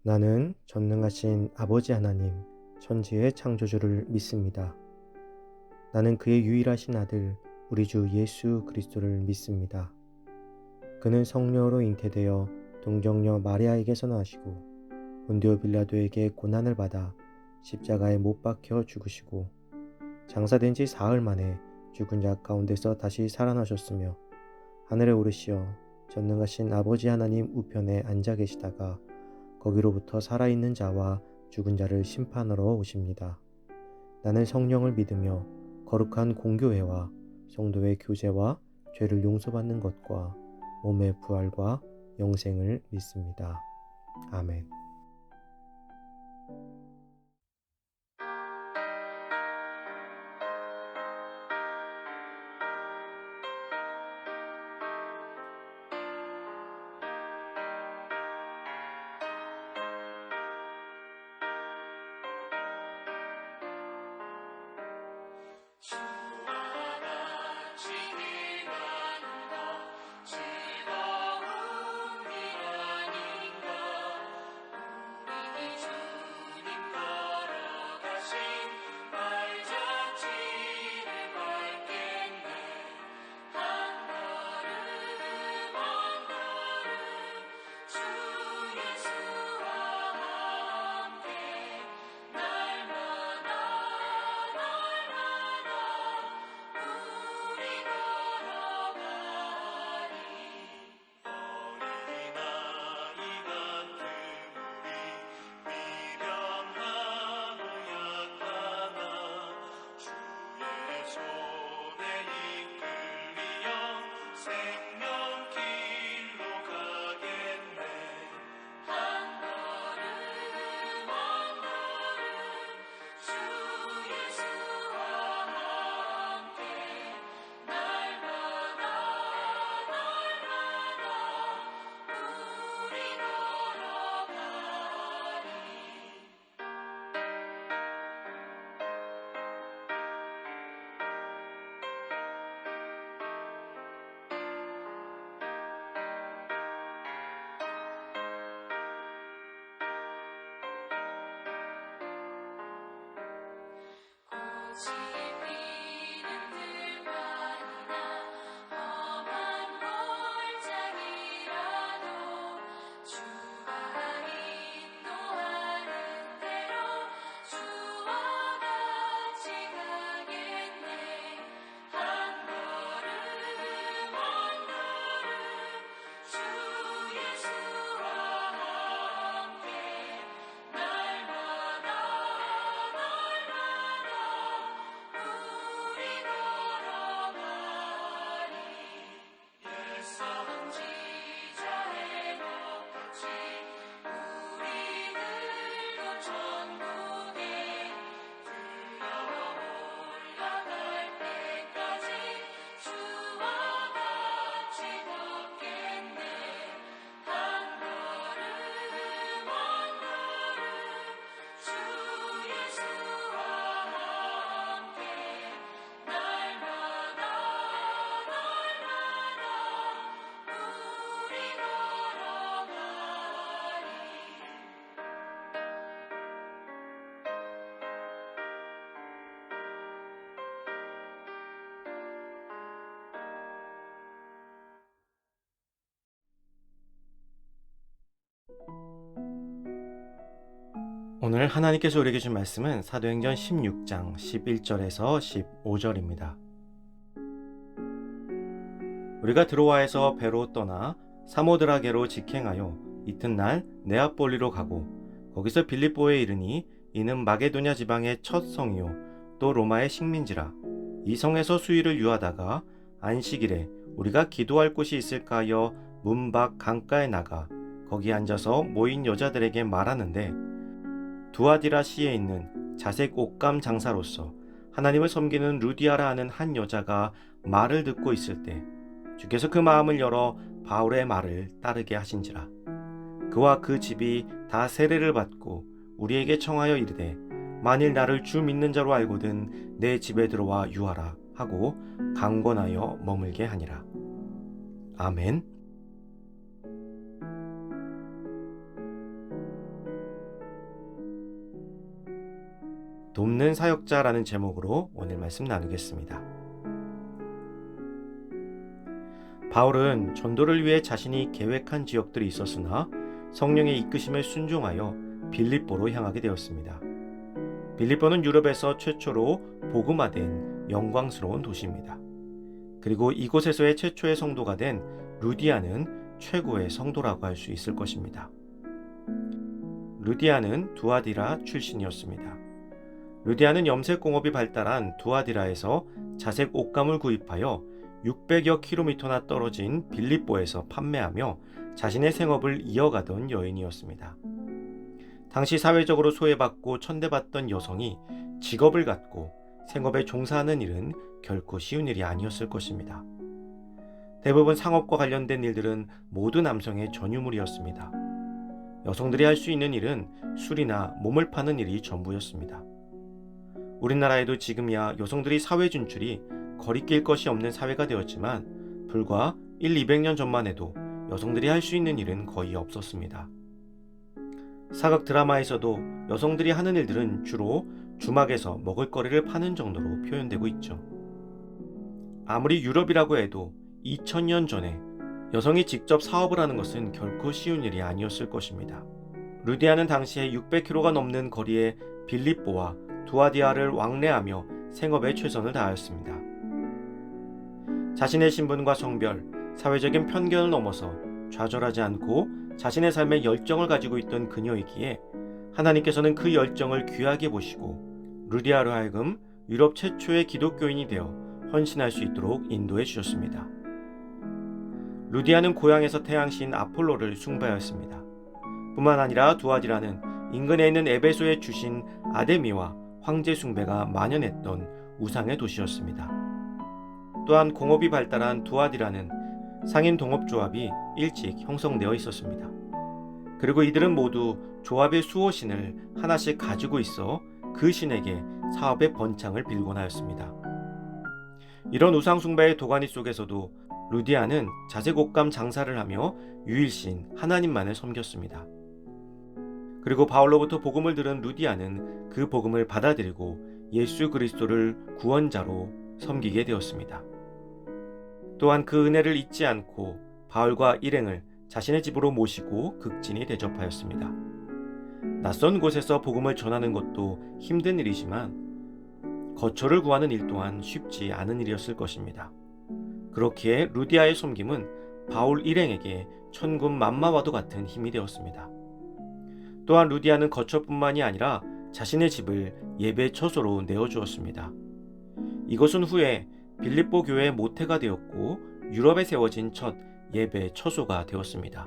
나는 전능하신 아버지 하나님, 천지의 창조주를 믿습니다. 나는 그의 유일하신 아들, 우리 주 예수 그리스도를 믿습니다. 그는 성령으로 잉태되어 동정녀 마리아에게서 나시고 본디오 빌라도에게 고난을 받아 십자가에 못 박혀 죽으시고 장사된 지 사흘 만에 죽은 자 가운데서 다시 살아나셨으며 하늘에 오르시어 전능하신 아버지 하나님 우편에 앉아 계시다가 거기로부터 살아있는 자와 죽은 자를 심판하러 오십니다. 나는 성령을 믿으며 거룩한 공교회와 성도의 교제와 죄를 용서받는 것과 몸의 부활과 영생을 믿습니다. 아멘. 주와 같이 길 가는 것 즐거운 길 아닌가. 우리 주님 걸어가신 발자취를 밟겠네. 한 걸음 한 걸음 주 예수와 함께 날마다 우리 걸어가리. 어린아이 같은 우리 미련하고 약하나 주의 손에 이끌리어 생명길로 가겠네. 한 걸음 한 걸음 주 예수와 함께 날마다 우리 걸어가리. 꽃이 피는 들판이나 험한 골짜기라도 주가 인도하는 대로 주와 같이 가겠네. 한 걸음 한 걸음 주 예수와 함께 날마다 우리 걸어가리. 옛사람 지자의 높같이 우리들도 천국에 들려와 올라갈 때까지 주와 같이 걷겠네. 한 걸음 한 걸음 주 예수와 함께 날마다 우리 오늘 하나님께서 우리에게 준 말씀은 사도행전 16장 11절에서 15절입니다. 우리가 드로아에서 배로 떠나 사모드라게로 직행하여 이튿날 네아폴리로 가고 거기서 빌립보에 이르니 이는 마게도냐 지방의 첫 성이요 또 로마의 식민지라. 이 성에서 수일을 유하다가 안식일에 우리가 기도할 곳이 있을까 하여 문 밖 강가에 나가 거기 앉아서 모인 여자들에게 말하는데 두아디라 시에 있는 자색 옷감 장사로서 하나님을 섬기는 루디아라 하는 한 여자가 말을 듣고 있을 때 주께서 그 마음을 열어 바울의 말을 따르게 하신지라. 그와 그 집이 다 세례를 받고 우리에게 청하여 이르되 만일 나를 주 믿는 자로 알거든 내 집에 들어와 유하라 하고 강권하여 머물게 하니라. 아멘. 돕는 사역자라는 제목으로 오늘 말씀 나누겠습니다. 바울은 전도를 위해 자신이 계획한 지역들이 있었으나 성령의 이끄심에 순종하여 빌립보로 향하게 되었습니다. 빌립보는 유럽에서 최초로 복음화된 영광스러운 도시입니다. 그리고 이곳에서의 최초의 성도가 된 루디아는 최고의 성도라고 할 수 있을 것입니다. 루디아는 두아디라 출신이었습니다. 루디아는 염색공업이 발달한 두아디라에서 자색 옷감을 구입하여 600여 킬로미터나 떨어진 빌립보에서 판매하며 자신의 생업을 이어가던 여인이었습니다. 당시 사회적으로 소외받고 천대받던 여성이 직업을 갖고 생업에 종사하는 일은 결코 쉬운 일이 아니었을 것입니다. 대부분 상업과 관련된 일들은 모두 남성의 전유물이었습니다. 여성들이 할 수 있는 일은 술이나 몸을 파는 일이 전부였습니다. 우리나라에도 지금이야 여성들이 사회 진출이 거리낄 것이 없는 사회가 되었지만 불과 200년 전만 해도 여성들이 할 수 있는 일은 거의 없었습니다. 사극 드라마에서도 여성들이 하는 일들은 주로 주막에서 먹을거리를 파는 정도로 표현되고 있죠. 아무리 유럽이라고 해도 2000년 전에 여성이 직접 사업을 하는 것은 결코 쉬운 일이 아니었을 것입니다. 루디아는 당시에 600km가 넘는 거리에 빌립보와 두아디아를 왕래하며 생업에 최선을 다하였습니다. 자신의 신분과 성별, 사회적인 편견을 넘어서 좌절하지 않고 자신의 삶에 열정을 가지고 있던 그녀이기에 하나님께서는 그 열정을 귀하게 보시고 루디아로 하여금 유럽 최초의 기독교인이 되어 헌신할 수 있도록 인도해 주셨습니다. 루디아는 고향에서 태양신 아폴로를 숭배하였습니다. 뿐만 아니라 두아디라는 인근에 있는 에베소의 주신 아데미와 황제 숭배가 만연했던 우상의 도시였습니다. 또한 공업이 발달한 두아디라는 상인 동업조합이 일찍 형성되어 있었습니다. 그리고 이들은 모두 조합의 수호신을 하나씩 가지고 있어 그 신에게 사업의 번창을 빌곤 하였습니다. 이런 우상 숭배의 도가니 속에서도 루디아는 자색 옷감 장사를 하며 유일신 하나님만을 섬겼습니다. 그리고 바울로부터 복음을 들은 루디아는 그 복음을 받아들이고 예수 그리스도를 구원자로 섬기게 되었습니다. 또한 그 은혜를 잊지 않고 바울과 일행을 자신의 집으로 모시고 극진히 대접하였습니다. 낯선 곳에서 복음을 전하는 것도 힘든 일이지만 거처를 구하는 일 또한 쉽지 않은 일이었을 것입니다. 그렇기에 루디아의 섬김은 바울 일행에게 천군 만마와도 같은 힘이 되었습니다. 또한 루디아는 거처뿐만이 아니라 자신의 집을 예배 처소로 내어주었습니다. 이것은 후에 빌립보 교회의 모태가 되었고 유럽에 세워진 첫 예배 처소가 되었습니다.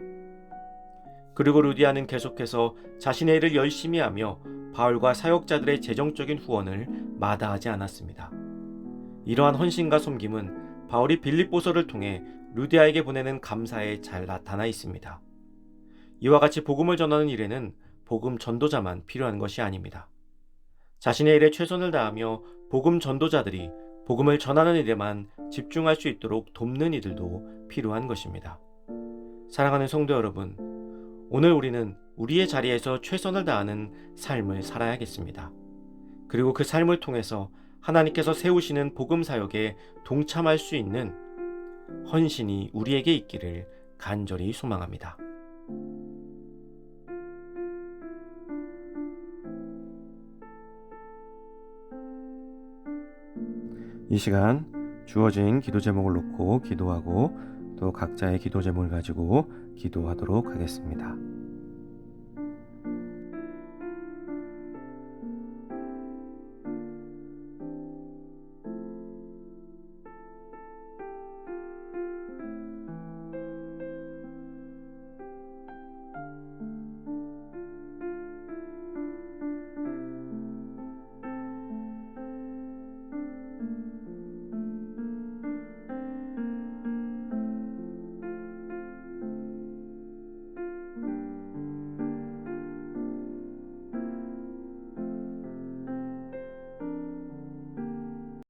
그리고 루디아는 계속해서 자신의 일을 열심히 하며 바울과 사역자들의 재정적인 후원을 마다하지 않았습니다. 이러한 헌신과 섬김은 바울이 빌립보서를 통해 루디아에게 보내는 감사에 잘 나타나 있습니다. 이와 같이 복음을 전하는 일에는 복음 전도자만 필요한 것이 아닙니다. 자신의 일에 최선을 다하며 복음 전도자들이 복음을 전하는 일에만 집중할 수 있도록 돕는 이들도 필요한 것입니다. 사랑하는 성도 여러분, 오늘 우리는 우리의 자리에서 최선을 다하는 삶을 살아야겠습니다. 그리고 그 삶을 통해서 하나님께서 세우시는 복음 사역에 동참할 수 있는 헌신이 우리에게 있기를 간절히 소망합니다. 이 시간 주어진 기도 제목을 놓고 기도하고 또 각자의 기도 제목을 가지고 기도하도록 하겠습니다.